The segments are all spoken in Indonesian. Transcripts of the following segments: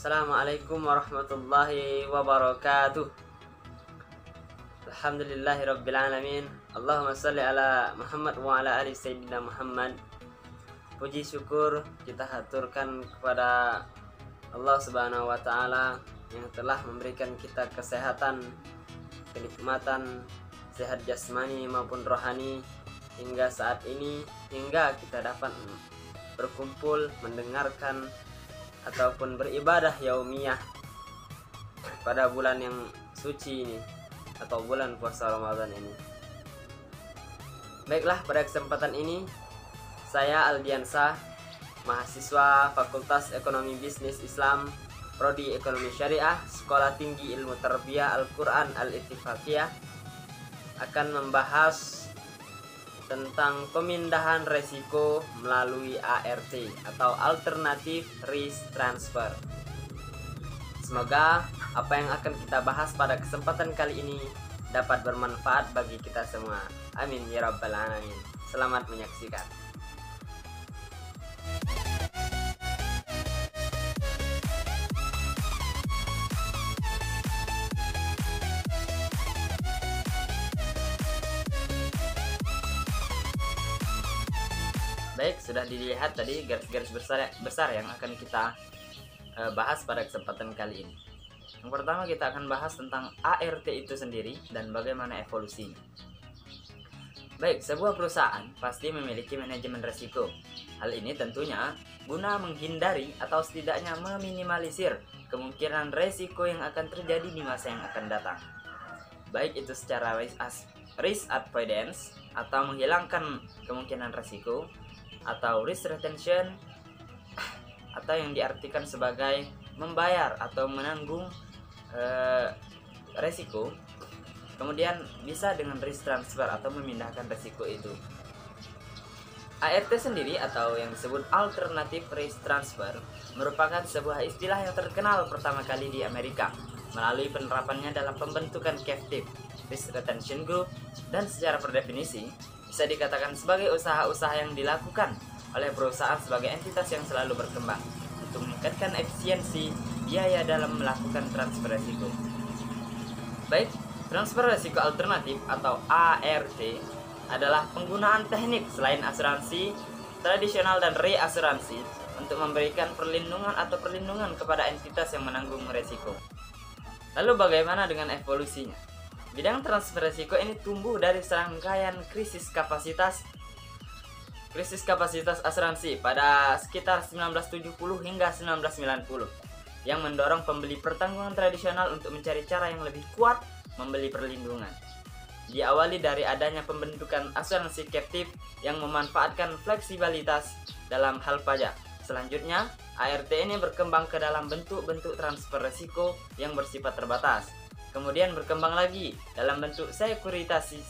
Assalamualaikum warahmatullahi wabarakatuh. Alhamdulillahirabbil alamin. Allahumma shalli ala Muhammad wa ala ali sayyidina Muhammad. Puji syukur kita haturkan kepada Allah Subhanahu wa taala yang telah memberikan kita kesehatan, kenikmatan, sehat jasmani maupun rohani hingga saat ini, hingga kita dapat berkumpul mendengarkan ataupun beribadah yaumiyah pada bulan yang suci ini atau bulan puasa Ramadan ini. Baiklah, pada kesempatan ini saya Aldiansa, mahasiswa Fakultas Ekonomi Bisnis Islam, Prodi Ekonomi Syariah, Sekolah Tinggi Ilmu Tarbiyah Al-Quran Al-Ittifaqiyah, akan membahas tentang pemindahan resiko melalui ART atau Alternative Risk Transfer. Semoga apa yang akan kita bahas pada kesempatan kali ini dapat bermanfaat bagi kita semua. Amin ya rabbal alamin. Selamat menyaksikan. Baik, sudah dilihat tadi garis-garis besar yang akan kita bahas pada kesempatan kali ini. Yang pertama, kita akan bahas tentang ART itu sendiri dan bagaimana evolusinya. Baik, sebuah perusahaan pasti memiliki manajemen risiko. Hal ini tentunya guna menghindari atau setidaknya meminimalisir kemungkinan risiko yang akan terjadi di masa yang akan datang. Baik itu secara risk avoidance atau menghilangkan kemungkinan risiko, atau risk retention, atau yang diartikan sebagai membayar atau menanggung resiko. Kemudian bisa dengan risk transfer atau memindahkan resiko itu. ART sendiri atau yang disebut Alternative Risk Transfer merupakan sebuah istilah yang terkenal pertama kali di Amerika melalui penerapannya dalam pembentukan captive risk retention group, dan secara berdefinisi bisa dikatakan sebagai usaha-usaha yang dilakukan oleh perusahaan sebagai entitas yang selalu berkembang untuk meningkatkan efisiensi biaya dalam melakukan transfer risiko. Baik, transfer risiko alternatif atau ART adalah penggunaan teknik selain asuransi tradisional dan reasuransi untuk memberikan perlindungan kepada entitas yang menanggung risiko. Lalu bagaimana dengan evolusinya? Bidang transfer risiko ini tumbuh dari serangkaian krisis kapasitas asuransi pada sekitar 1970 hingga 1990 yang mendorong pembeli pertanggungan tradisional untuk mencari cara yang lebih kuat membeli perlindungan. Diawali dari adanya pembentukan asuransi captive yang memanfaatkan fleksibilitas dalam hal pajak. Selanjutnya, ART ini berkembang ke dalam bentuk-bentuk transfer risiko yang bersifat terbatas. Kemudian berkembang lagi dalam bentuk sekurisasi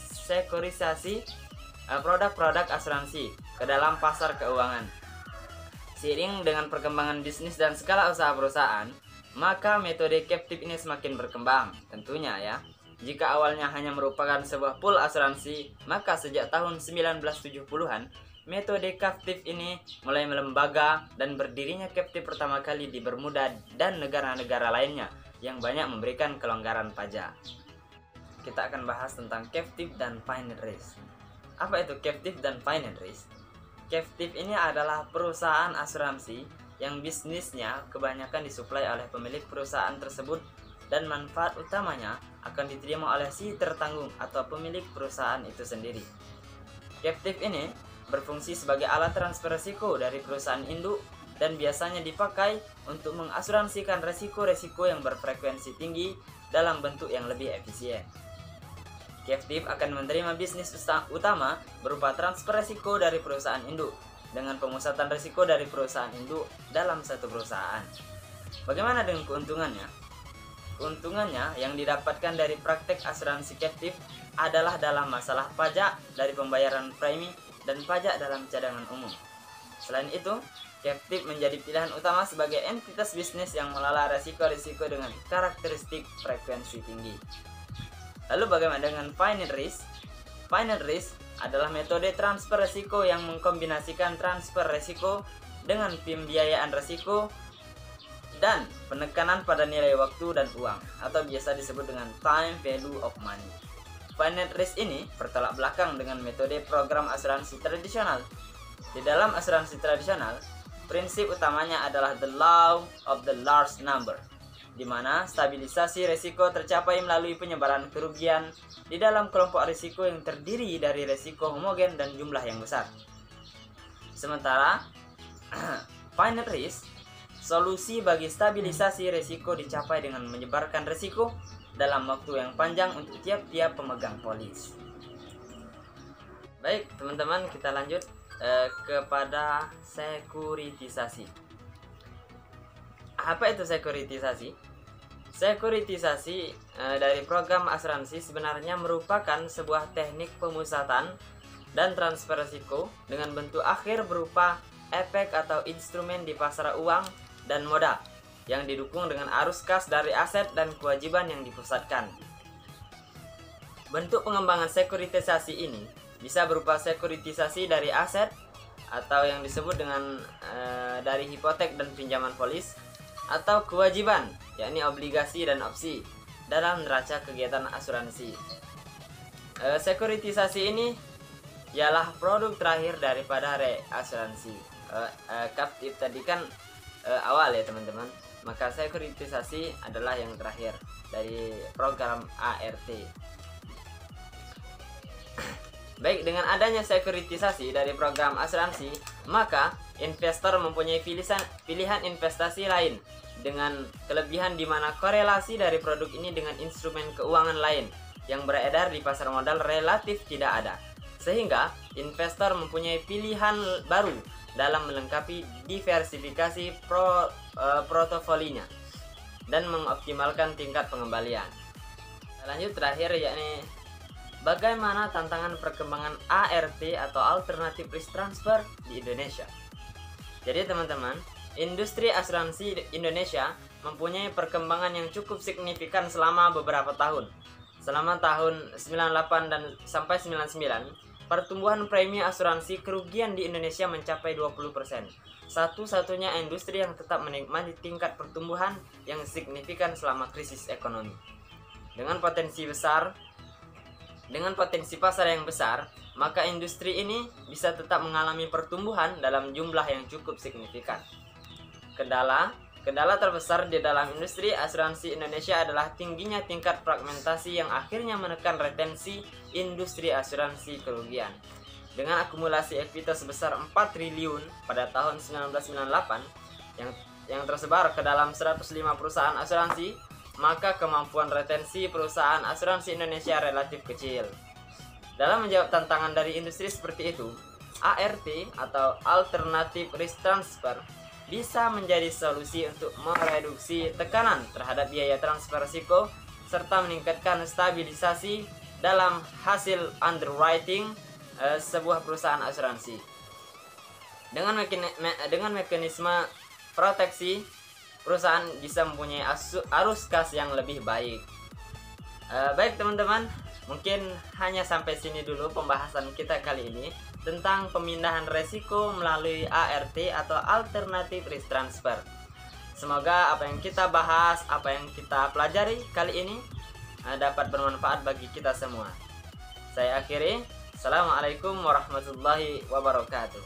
produk-produk asuransi ke dalam pasar keuangan. Seiring dengan perkembangan bisnis dan skala usaha perusahaan, maka metode captive ini semakin berkembang. Tentunya ya, jika awalnya hanya merupakan sebuah pool asuransi, maka sejak tahun 1970-an, metode captive ini mulai melembaga dan berdirinya captive pertama kali di Bermuda dan negara-negara lainnya yang banyak memberikan kelonggaran pajak. Kita akan bahas tentang captive dan finite risk. Apa itu captive dan finite risk? Captive ini adalah perusahaan asuransi yang bisnisnya kebanyakan disuplai oleh pemilik perusahaan tersebut dan manfaat utamanya akan diterima oleh si tertanggung atau pemilik perusahaan itu sendiri. Captive ini berfungsi sebagai alat transfer risiko dari perusahaan induk dan biasanya dipakai untuk mengasuransikan resiko-resiko yang berfrekuensi tinggi dalam bentuk yang lebih efisien. Captive akan menerima bisnis utama berupa transfer risiko dari perusahaan induk dengan pemusatan risiko dari perusahaan induk dalam satu perusahaan. Bagaimana dengan keuntungannya? Keuntungannya yang didapatkan dari praktek asuransi captive adalah dalam masalah pajak dari pembayaran premi dan pajak dalam cadangan umum. Selain itu, captive menjadi pilihan utama sebagai entitas bisnis yang mengelola risiko-risiko dengan karakteristik frekuensi tinggi. Lalu bagaimana dengan finite risk? Finite risk adalah metode transfer risiko yang mengkombinasikan transfer risiko dengan pembiayaan risiko dan penekanan pada nilai waktu dan uang atau biasa disebut dengan time value of money. Finite risk ini bertolak belakang dengan metode program asuransi tradisional. Di dalam asuransi tradisional, prinsip utamanya adalah the law of the large number, di mana stabilisasi risiko tercapai melalui penyebaran kerugian di dalam kelompok risiko yang terdiri dari risiko homogen dan jumlah yang besar. Sementara finite risk, solusi bagi stabilisasi risiko dicapai dengan menyebarkan risiko dalam waktu yang panjang untuk tiap-tiap pemegang polis. Baik teman-teman, kita lanjut kepada sekuritisasi. Apa itu sekuritisasi? Sekuritisasi dari program asuransi sebenarnya merupakan sebuah teknik pemusatan dan transfer risiko dengan bentuk akhir berupa efek atau instrumen di pasar uang dan modal yang didukung dengan arus kas dari aset dan kewajiban yang dipusatkan. Bentuk pengembangan sekuritisasi ini bisa berupa sekuritisasi dari aset atau yang disebut dengan dari hipotek dan pinjaman polis, atau kewajiban yakni obligasi dan opsi dalam neraca kegiatan asuransi. Sekuritisasi ini ialah produk terakhir daripada reasuransi. Captive tadi kan awal ya teman-teman, maka sekuritisasi adalah yang terakhir dari program ART. Baik, dengan adanya sekuritisasi dari program asuransi, maka investor mempunyai pilihan investasi lain dengan kelebihan di mana korelasi dari produk ini dengan instrumen keuangan lain yang beredar di pasar modal relatif tidak ada, sehingga investor mempunyai pilihan baru dalam melengkapi diversifikasi portofolinya dan mengoptimalkan tingkat pengembalian. Lanjut terakhir, yakni bagaimana tantangan perkembangan ART atau Alternative Risk Transfer di Indonesia. Jadi teman-teman, industri asuransi Indonesia mempunyai perkembangan yang cukup signifikan selama beberapa tahun. Selama tahun 98 dan sampai 99, pertumbuhan premi asuransi kerugian di Indonesia mencapai 20%. Satu-satunya industri yang tetap menikmati tingkat pertumbuhan yang signifikan selama krisis ekonomi. Dengan potensi pasar yang besar, maka industri ini bisa tetap mengalami pertumbuhan dalam jumlah yang cukup signifikan. Kendala terbesar di dalam industri asuransi Indonesia adalah tingginya tingkat fragmentasi yang akhirnya menekan retensi industri asuransi kerugian. Dengan akumulasi ekuitas sebesar 4 triliun pada tahun 1998 yang tersebar ke dalam 105 perusahaan asuransi, maka kemampuan retensi perusahaan asuransi Indonesia relatif kecil. Dalam menjawab tantangan dari industri seperti itu, ART atau Alternative Risk Transfer bisa menjadi solusi untuk mereduksi tekanan terhadap biaya transfer risiko serta meningkatkan stabilisasi dalam hasil underwriting sebuah perusahaan asuransi. Dengan mekanisme proteksi, perusahaan bisa mempunyai arus kas yang lebih baik. Baik teman-teman, mungkin hanya sampai sini dulu pembahasan kita kali ini tentang pemindahan resiko melalui ART atau Alternative Risk Transfer. Semoga apa yang kita bahas, apa yang kita pelajari kali ini dapat bermanfaat bagi kita semua. Saya akhiri. Assalamualaikum warahmatullahi wabarakatuh.